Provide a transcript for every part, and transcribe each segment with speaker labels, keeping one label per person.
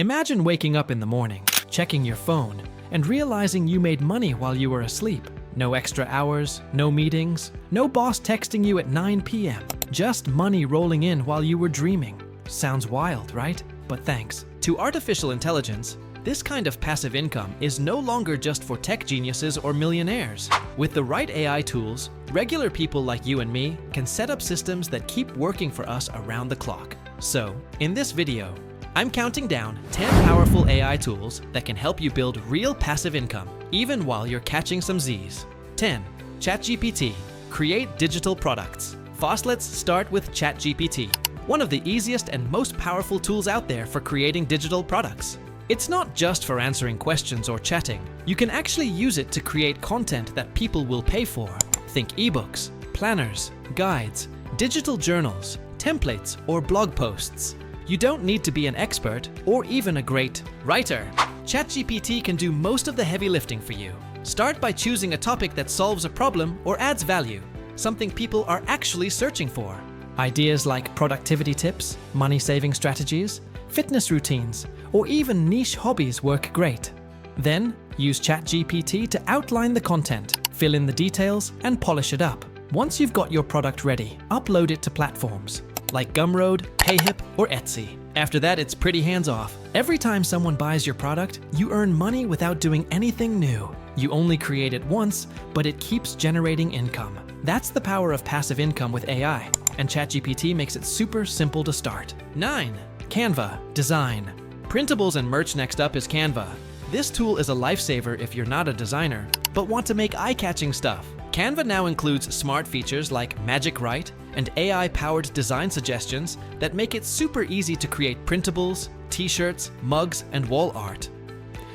Speaker 1: Imagine waking up in the morning, checking your phone, and realizing you made money while you were asleep. No extra hours, no meetings, no boss texting you at 9 p.m. Just money rolling in while you were dreaming. Sounds wild, right? But thanks to artificial intelligence, this kind of passive income is no longer just for tech geniuses or millionaires. With the right AI tools, regular people like you and me can set up systems that keep working for us around the clock. So, in this video, I'm counting down 10 powerful AI tools that can help you build real passive income, even while you're catching some Z's. 10. ChatGPT. Create digital products. Let's start with ChatGPT, one of the easiest and most powerful tools out there for creating digital products. It's not just for answering questions or chatting. You can actually use it to create content that people will pay for. Think eBooks, planners, guides, digital journals, templates, or blog posts. You don't need to be an expert or even a great writer. ChatGPT can do most of the heavy lifting for you. Start by choosing a topic that solves a problem or adds value, something people are actually searching for. Ideas like productivity tips, money-saving strategies, fitness routines, or even niche hobbies work great. Then, use ChatGPT to outline the content, fill in the details, and polish it up. Once you've got your product ready, upload it to platforms like Gumroad, Payhip, or Etsy. After that, it's pretty hands-off. Every time someone buys your product, you earn money without doing anything new. You only create it once, but it keeps generating income. That's the power of passive income with AI, and ChatGPT makes it super simple to start. 9. Canva. Design. Printables and merch. Next up is Canva. This tool is a lifesaver if you're not a designer, but want to make eye-catching stuff. Canva now includes smart features like Magic Write and AI-powered design suggestions that make it super easy to create printables, t-shirts, mugs, and wall art.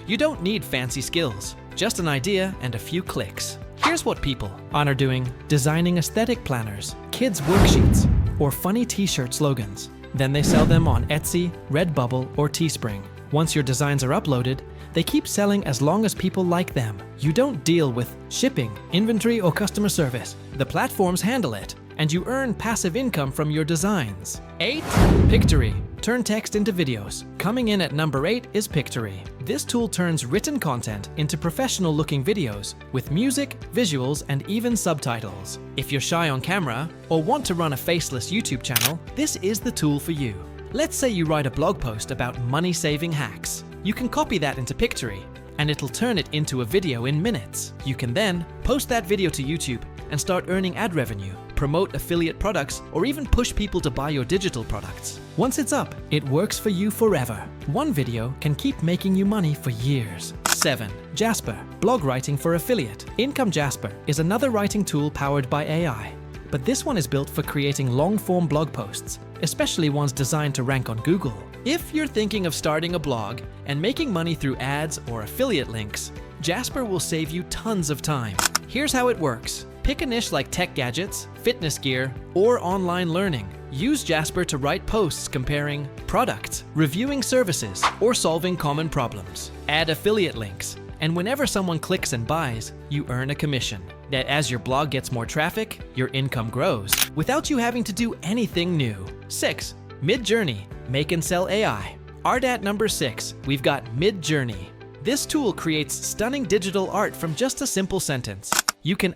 Speaker 1: You don't need fancy skills, just an idea and a few clicks. Here's what people are doing: designing aesthetic planners, kids' worksheets, or funny t-shirt slogans. Then they sell them on Etsy, Redbubble, or Teespring. Once your designs are uploaded, they keep selling as long as people like them. You don't deal with shipping, inventory, or customer service. The platforms handle it, and you earn passive income from your designs. 8. Pictory. Turn text into videos. Coming in at number 8 is Pictory. This tool turns written content into professional-looking videos with music, visuals, and even subtitles. If you're shy on camera or want to run a faceless YouTube channel, this is the tool for you. Let's say you write a blog post about money-saving hacks. You can copy that into Pictory, and it'll turn it into a video in minutes. You can then post that video to YouTube and start earning ad revenue, promote affiliate products, or even push people to buy your digital products. Once it's up, it works for you forever. One video can keep making you money for years. 7. Jasper. Blog writing for affiliate. Income Jasper is another writing tool powered by AI, but this one is built for creating long-form blog posts, especially ones designed to rank on Google. If you're thinking of starting a blog and making money through ads or affiliate links, Jasper will save you tons of time. Here's how it works. Pick a niche like tech gadgets, fitness gear, or online learning. Use Jasper to write posts comparing products, reviewing services, or solving common problems. Add affiliate links, and whenever someone clicks and buys, you earn a commission. As your blog gets more traffic, your income grows, without you having to do anything new. 6. Midjourney. Make and sell AI. Art at number 6, we've got Midjourney. This tool creates stunning digital art from just a simple sentence. You can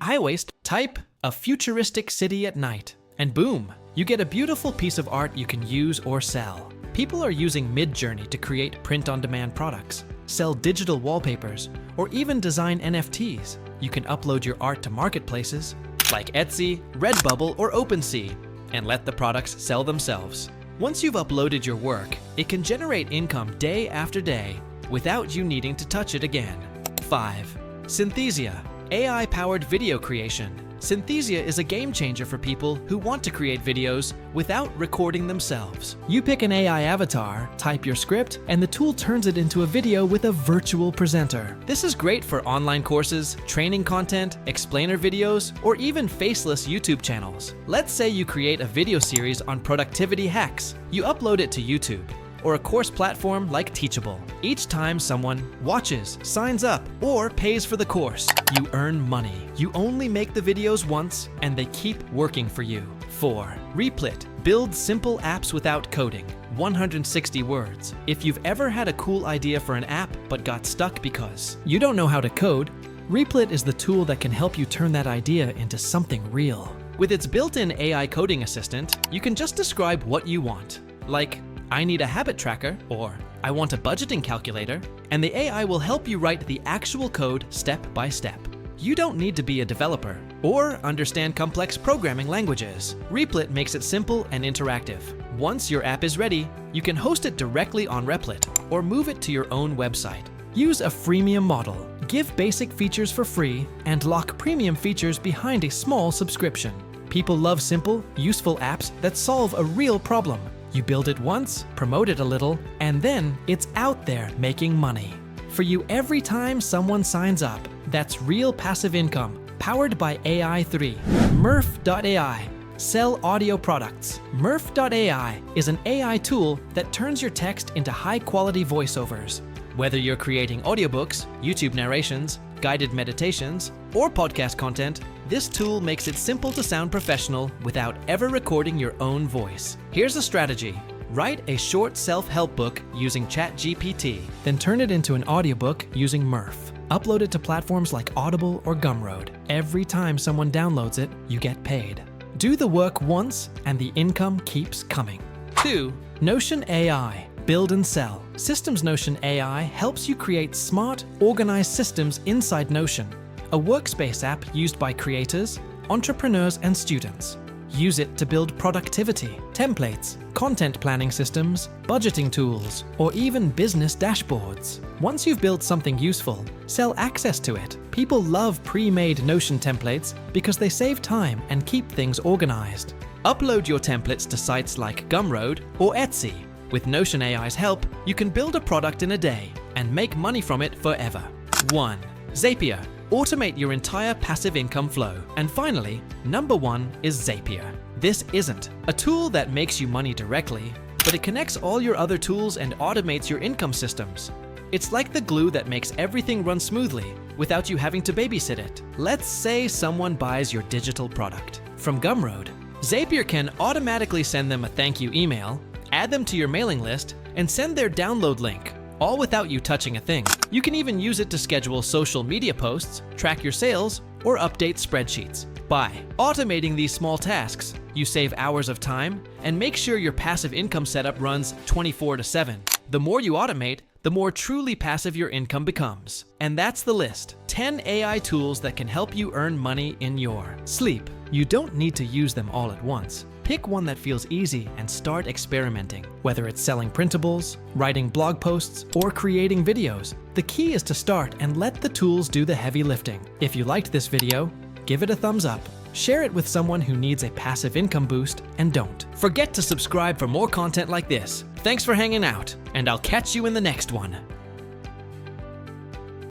Speaker 1: type a futuristic city at night, and boom, you get a beautiful piece of art you can use or sell. People are using Midjourney to create print-on-demand products, sell digital wallpapers, or even design NFTs. You can upload your art to marketplaces like Etsy, Redbubble, or OpenSea, and let the products sell themselves. Once you've uploaded your work, it can generate income day after day without you needing to touch it again. 5. Synthesia. AI-powered video creation. Synthesia is a game changer for people who want to create videos without recording themselves. You pick an AI avatar, type your script, and the tool turns it into a video with a virtual presenter. This is great for online courses, training content, explainer videos, or even faceless YouTube channels. Let's say you create a video series on productivity hacks. You upload it to YouTube or a course platform like Teachable. Each time someone watches, signs up, or pays for the course, you earn money. You only make the videos once, and they keep working for you. 4. Replit. Build simple apps without coding. 160 words. If you've ever had a cool idea for an app but got stuck because you don't know how to code, Replit is the tool that can help you turn that idea into something real. With its built-in AI coding assistant, you can just describe what you want. Like, I need a habit tracker, or I want a budgeting calculator, and the AI will help you write the actual code step by step. You don't need to be a developer or understand complex programming languages. Replit makes it simple and interactive. Once your app is ready, you can host it directly on Replit or move it to your own website. Use a freemium model, give basic features for free, and lock premium features behind a small subscription. People love simple, useful apps that solve a real problem. You build it once, promote it a little, and then it's out there making money for you every time someone signs up. That's real passive income, powered by AI3. Murph.ai. Sell audio products. Murph.ai is an AI tool that turns your text into high-quality voiceovers. Whether you're creating audiobooks, YouTube narrations, guided meditations, or podcast content, this tool makes it simple to sound professional without ever recording your own voice. Here's a strategy. Write a short self-help book using ChatGPT, then turn it into an audiobook using Murph. Upload it to platforms like Audible or Gumroad. Every time someone downloads it, you get paid. Do the work once, and the income keeps coming. 2. Notion AI. Build and sell. Systems Notion AI helps you create smart, organized systems inside Notion, a workspace app used by creators, entrepreneurs, and students. Use it to build productivity, templates, content planning systems, budgeting tools, or even business dashboards. Once you've built something useful, sell access to it. People love pre-made Notion templates because they save time and keep things organized. Upload your templates to sites like Gumroad or Etsy. With Notion AI's help, you can build a product in a day and make money from it forever. 1. Zapier. Automate your entire passive income flow. And finally, number 1 is Zapier. This isn't a tool that makes you money directly, but it connects all your other tools and automates your income systems. It's like the glue that makes everything run smoothly without you having to babysit it. Let's say someone buys your digital product from Gumroad. Zapier can automatically send them a thank you email, add them to your mailing list, and send their download link, all without you touching a thing. You can even use it to schedule social media posts, track your sales, or update spreadsheets. By automating these small tasks, you save hours of time and make sure your passive income setup runs 24/7. The more you automate, the more truly passive your income becomes. And that's the list. 10 AI tools that can help you earn money in your sleep. You don't need to use them all at once. Pick one that feels easy and start experimenting. Whether it's selling printables, writing blog posts, or creating videos, the key is to start and let the tools do the heavy lifting. If you liked this video, give it a thumbs up, share it with someone who needs a passive income boost, and don't forget to subscribe for more content like this. Thanks for hanging out, and I'll catch you in the next one.